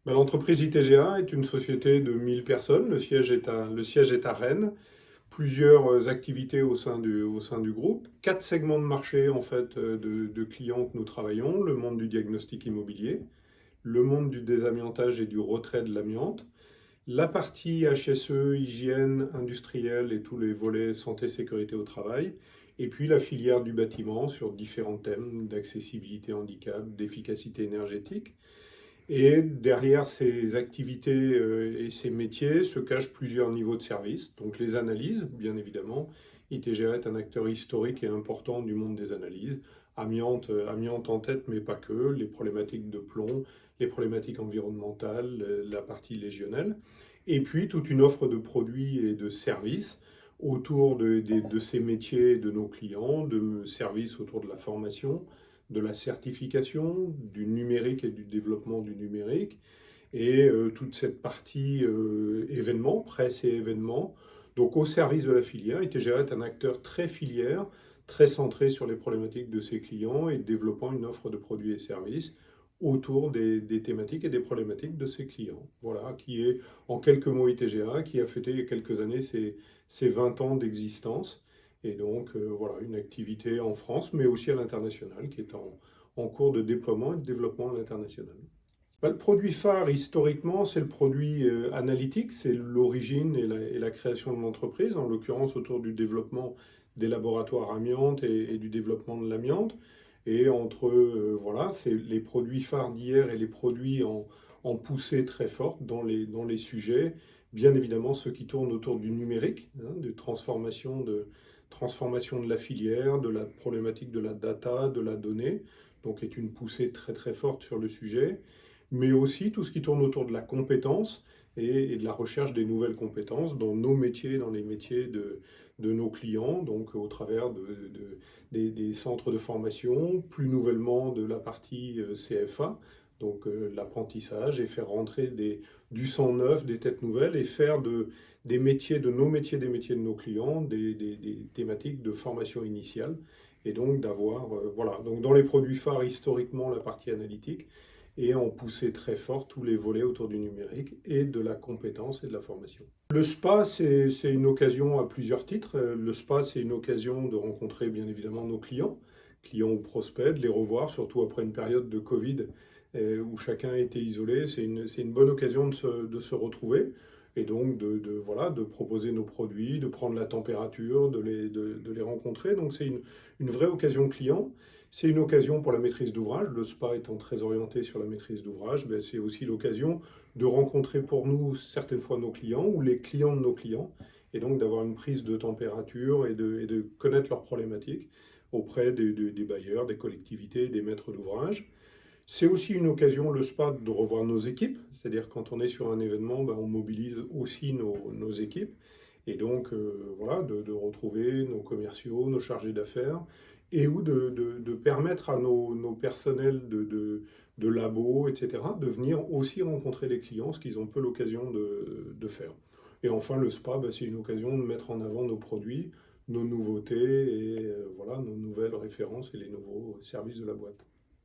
L'entreprise ITGA est une société de 1000 personnes. Le siège est à Rennes. Plusieurs activités au sein du groupe. 4 segments de marché en fait de clients que nous travaillons. Le monde du diagnostic immobilier, le monde du désamiantage et du retrait de l'amiante, la partie HSE, hygiène industrielle et tous les volets santé, sécurité au travail, et puis la filière du bâtiment sur différents thèmes d'accessibilité handicap, d'efficacité énergétique. Et derrière ces activités et ces métiers se cachent plusieurs niveaux de service. Donc les analyses, bien évidemment. ITGA est un acteur historique et important du monde des analyses. Amiante en tête, mais pas que. Les problématiques de plomb, les problématiques environnementales, la partie légionnelle. Et puis toute une offre de produits et de services autour de ces métiers de nos clients, de services autour de la formation, de la certification, du numérique et du développement du numérique, et toute cette partie événements, presse et événements. Donc au service de la filière, ITGA est un acteur très filière, très centré sur les problématiques de ses clients et développant une offre de produits et services autour des thématiques et des problématiques de ses clients. Voilà, qui est en quelques mots ITGA, qui a fêté il y a quelques années ses 20 ans d'existence. Et donc voilà, une activité en France, mais aussi à l'international, qui est en cours de déploiement et de développement à l'international. Le produit phare, historiquement, c'est le produit analytique, c'est l'origine et la création de l'entreprise, en l'occurrence autour du développement des laboratoires amiante et du développement de l'amiante. Et entre, voilà, c'est les produits phares d'hier et les produits en poussée très forte dans les sujets. Bien évidemment, ceux qui tournent autour du numérique, hein, de transformation de la filière, de la problématique de la data, de la donnée, donc est une poussée très très forte sur le sujet, mais aussi tout ce qui tourne autour de la compétence et de la recherche des nouvelles compétences dans nos métiers, dans les métiers de nos clients, donc au travers des centres de formation, plus nouvellement de la partie CFA, donc l'apprentissage, et faire rentrer du sang neuf, des têtes nouvelles, et faire des métiers de nos métiers, des métiers de nos clients, des thématiques de formation initiale, et donc d'avoir, voilà, donc dans les produits phares historiquement la partie analytique, et en pousser très fort tous les volets autour du numérique et de la compétence et de la formation. Le SPA, c'est une occasion à plusieurs titres. Le SPA, c'est une occasion de rencontrer bien évidemment nos clients ou prospects, de les revoir, surtout après une période de Covid où chacun était isolé. C'est une bonne occasion de se retrouver et donc voilà, de proposer nos produits, de prendre la température, de les rencontrer. Donc c'est une vraie occasion client. C'est une occasion pour la maîtrise d'ouvrage. Le SPA étant très orienté sur la maîtrise d'ouvrage, ben, c'est aussi l'occasion de rencontrer pour nous certaines fois nos clients ou les clients de nos clients, et donc d'avoir une prise de température et de connaître leurs problématiques auprès des bailleurs, des collectivités, des maîtres d'ouvrage. C'est aussi une occasion, le SPA, de revoir nos équipes, c'est-à-dire quand on est sur un événement, ben, on mobilise aussi nos équipes, et donc voilà, de retrouver nos commerciaux, nos chargés d'affaires, et ou de permettre à nos personnels de labos, etc., de venir aussi rencontrer les clients, ce qu'ils ont peu l'occasion de faire. Et enfin, le SPA, ben, c'est une occasion de mettre en avant nos produits, nos nouveautés, et voilà, nos nouvelles références et les nouveaux services de la boîte.